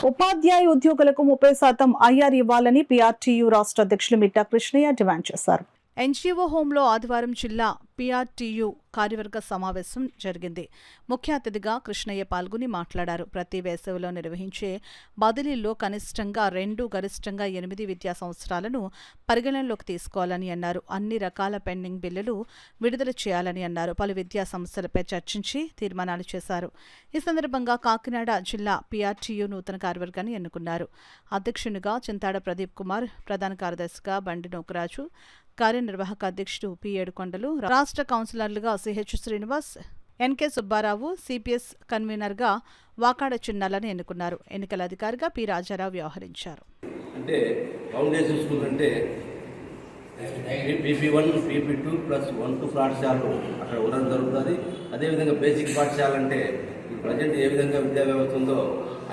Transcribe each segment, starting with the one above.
ఉపాధ్యాయ ఉద్యోగులకు 30% ఐఆర్ ఇవ్వాలని పీఆర్టీయూ రాష్ట్ర అధ్యక్షులు మిట్టా కృష్ణయ్య డిమాండ్ చేశారు. ఎన్జీఓ హోంలో ఆదివారం జిల్లా పీఆర్టీయూ కార్యవర్గ సమావేశం జరిగింది. ముఖ్య అతిథిగా కృష్ణయ్య పాల్గొని మాట్లాడారు. ప్రతి వేసవిలో నిర్వహించే బదిలీల్లో కనిష్టంగా 2 గరిష్టంగా 8 విద్యా సంవత్సరాలను పరిగణనలోకి తీసుకోవాలని అన్నారు. అన్ని రకాల పెండింగ్ బిల్లులు విడుదల చేయాలని అన్నారు. పలు విద్యా సమస్యలపై చర్చించి తీర్మానాలు చేశారు. ఈ సందర్భంగా కాకినాడ జిల్లా పీఆర్టీయూ నూతన కార్యవర్గాన్ని ఎన్నుకున్నారు. అధ్యక్షునిగా చింతాడ ప్రదీప్ కుమార్, ప్రధాన కార్యదర్శిగా బండి నోకరాజు, కార్యనిర్వాహక అధ్యక్షుడు పి ఏడుకొండలు, రాష్ట్ర కౌన్సిలర్లుగా CH Srinivas, NK Subbarao, CPS కన్వీనర్గా వాకాడ చిన్నాలని ఎన్నుకున్నారు. ఎన్నికల అధికారిగా పి రాజారావు వ్యవహరించారు. అంటే ఫౌండేషన్ స్కూల్ అంటే PP1, PP2 ప్లస్ 1-2 పాఠశాలలు అక్కడ ఉండడం జరుగుతుంది. అదేవిధంగా బేసిక్ పాఠశాల అంటే ప్రజెంట్ ఏ విధంగా విద్యా వ్యవస్థ ఉందో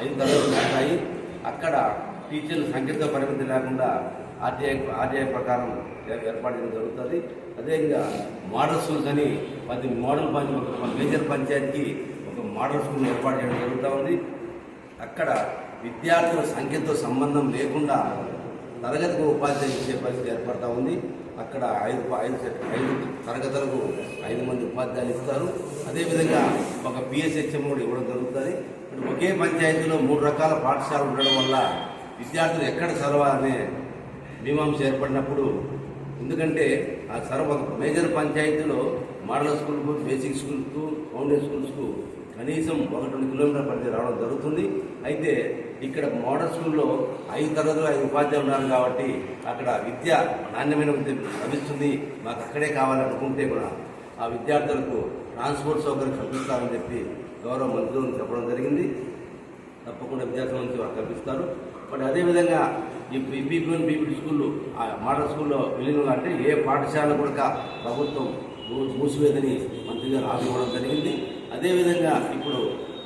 5 తరగతులు ఉంటాయి. అక్కడ టీచర్లు సంఖ్యతో పరిమితి లేకుండా ఆర్టీఐ ప్రకారం ఏర్పాటు చేయడం జరుగుతుంది. అదేవిధంగా మోడల్ స్కూల్స్ అని 10 మోడల్ మేజర్ పంచాయతీకి ఒక మోడల్ స్కూల్ ఏర్పాటు చేయడం జరుగుతూ ఉంది. అక్కడ విద్యార్థుల సంఖ్యతో సంబంధం లేకుండా తరగతికి ఉపాధ్యాయులు ఇచ్చే పరిస్థితి ఏర్పడుతూ ఉంది. అక్కడ 5 తరగతులకు 5 మంది ఉపాధ్యాయులు ఇస్తారు. అదేవిధంగా ఒక PSHM కూడా ఇవ్వడం జరుగుతుంది. ఇప్పుడు ఒకే పంచాయతీలో 3 రకాల పాఠశాలలు ఉండడం వల్ల విద్యార్థులు ఎక్కడ చదవాలనే మీమాంస ఏర్పడినప్పుడు, ఎందుకంటే ఆ మేజర్ పంచాయతీలో మోడల్ స్కూల్కు, బేసిక్ స్కూల్కు, ఫౌండేషన్ స్కూల్స్కు కనీసం 1-2 కిలోమీటర్ల పరిధి రావడం జరుగుతుంది. అయితే ఇక్కడ మోడల్ స్కూల్లో 5 తరగతులు 5 ఉపాధ్యాయులు ఉన్నారు కాబట్టి అక్కడ విద్య నాణ్యమైన విద్య లభిస్తుంది. మాకు అక్కడే కావాలనుకుంటే కూడా ఆ విద్యార్థులకు ట్రాన్స్పోర్ట్ సౌకర్యం కల్పిస్తారని చెప్పి గౌరవ మంత్రులను చెప్పడం జరిగింది. తప్పకుండా విద్యార్థుల నుంచి వారు కల్పిస్తారు. బట్ అదేవిధంగా ఈ PP1, PP2 స్కూళ్ళు ఆ మోడల్ స్కూల్లో విలీనంగా అంటే ఏ పాఠశాల కూడా ప్రభుత్వం మూసివేదని మంత్రి గారు హామీ ఇవ్వడం జరిగింది. అదేవిధంగా ఇప్పుడు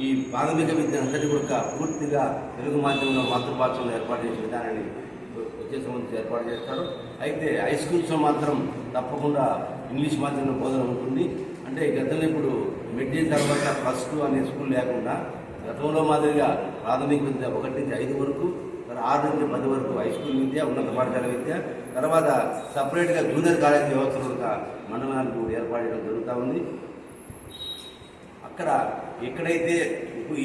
ఈ ప్రాథమిక విద్య అంతటి కూడా పూర్తిగా తెలుగు మాధ్యమంలో మాతృభాషలో ఏర్పాటు చేసే విధానాన్ని వచ్చే సంబంధించి ఏర్పాటు చేస్తారు. అయితే హై స్కూల్స్లో మాత్రం తప్పకుండా ఇంగ్లీష్ మాధ్యమంలో బోధన ఉంటుంది. అంటే గతంలో ఇప్పుడు మెట్రిక్ తర్వాత +2 అనే స్కూల్ లేకుండా గతంలో మాదిరిగా ప్రాథమిక విద్య 1 నుంచి 5 వరకు, 6 నుంచి 10 వరకు హై స్కూల్ విద్య, ఉన్నత పాఠశాల విద్య, తర్వాత సపరేట్గా జూనియర్ కాలేజ్ వ్యవస్థలుగా మండలాలకు ఏర్పాటు చేయడం జరుగుతూ ఉంది. అక్కడ ఎక్కడైతే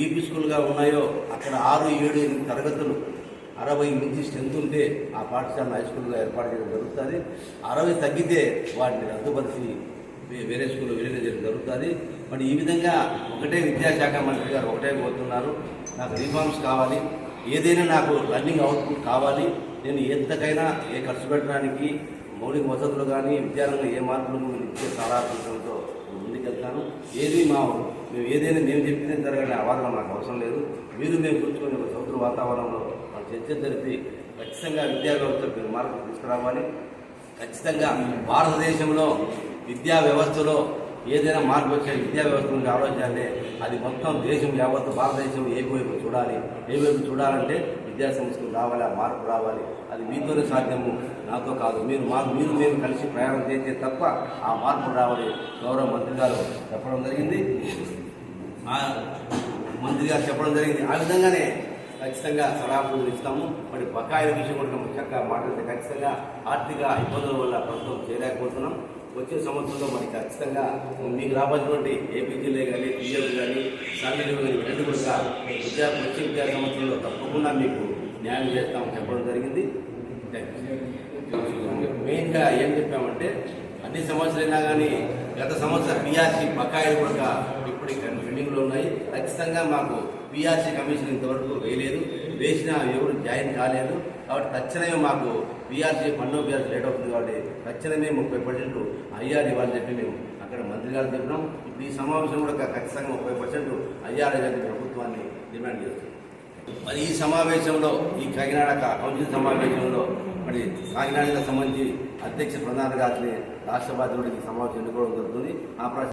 ఈపీ స్కూల్గా ఉన్నాయో అక్కడ 6, 7, 8 తరగతులు 60 నుంచి స్ట్రెంత్ ఉంటే ఆ పాఠశాలను హై స్కూల్గా ఏర్పాటు చేయడం జరుగుతుంది. 60 తగ్గితే వాటిని రద్దుపరిచి వేరే స్కూల్లో చేయడం జరుగుతుంది. మరి ఈ విధంగా ఒకటే విద్యాశాఖ మంత్రి గారు ఒకటే కోరుతున్నారు, నాకు రిఫార్మ్స్ కావాలి, ఏదైనా నాకు రన్నింగ్ అవుట్పుట్ కావాలి, నేను ఎంతకైనా ఏ ఖర్చు పెట్టడానికి మౌలిక వసతులు కానీ విద్యారంగంలో ఏ మార్పులు ఇచ్చే సలహాతో ముందుకెళ్తాను. మేము ఏదైనా మేము చెప్తే జరగని అవాదన నాకు అవసరం లేదు. మేము కూర్చొని ఒక సౌత్ర వాతావరణంలో మనం చర్చ జరిపి ఖచ్చితంగా విద్యా వ్యవస్థకు మార్పు తీసుకురావాలి. ఖచ్చితంగా భారతదేశంలో విద్యా వ్యవస్థలో ఏదైనా మార్పు వచ్చే విద్యా వ్యవస్థ గురించి ఆలోచించాలంటే అది మొత్తం దేశం యావత్తు భారతదేశం ఏవైపు చూడాలంటే విద్యా సంస్థలు రావాలి, ఆ మార్పు రావాలి. అది మీతోనే సాధ్యము, నాతో కాదు. మేము కలిసి ప్రయాణం చేస్తే తప్ప ఆ మార్పు రావాలి. గౌరవ మంత్రి గారు చెప్పడం జరిగింది. ఆ విధంగానే ఖచ్చితంగా సలహాలు ఇస్తాము. మరి బకాయిల విషయం కూడా చక్కగా మాట్లాడితే ఖచ్చితంగా ఆర్థిక ఇబ్బందుల వల్ల ప్రభుత్వం చేయలేకపోతున్నాం. వచ్చే సంవత్సరంలో మరి ఖచ్చితంగా మీకు రాబోతున్నటువంటి ఏపీజీలే కానీ, పిఎల్ కానీ, సాంఘిక కానీ 2 కూడా వచ్చే విద్యా సంవత్సరంలో తప్పకుండా మీకు న్యాయం చేస్తామని చెప్పడం జరిగింది. మెయిన్గా ఏం చెప్పామంటే అన్ని సంవత్సరాలైనా కానీ గత సంవత్సరం పిఆర్సీ బకాయిలు కూడా ఇప్పుడు పెండింగ్లో ఉన్నాయి. ఖచ్చితంగా మాకు పిఆర్సీ కమిషన్ ఇంతవరకు వేయలేదు, వేసినా ఎవరు జాయిన్ కాలేదు. కాబట్టి తక్షణమే మాకు పిఆర్సీ పిఆర్సీ లేట్ అవుతుంది. కాబట్టి తక్షణమే 30% ఐఆర్ ఇవ్వాలని చెప్పి మేము అక్కడ మంత్రి గారు చెప్పినాం. ఇప్పుడు ఈ సమావేశం కూడా ఖచ్చితంగా 30% ఐఆర్ ఇవ్వాలని ప్రభుత్వాన్ని డిమాండ్ చేస్తున్నాం. మరి ఈ సమావేశంలో ఈ కాకినాడ కౌన్సిల్ సమావేశంలో మరి కాకినాడకు సంబంధించి అధ్యక్ష ప్రధాన గారిని రాష్ట్ర బాధ్యుడికి సమావేశం ఎన్నుకోవడం జరుగుతుంది. ఆ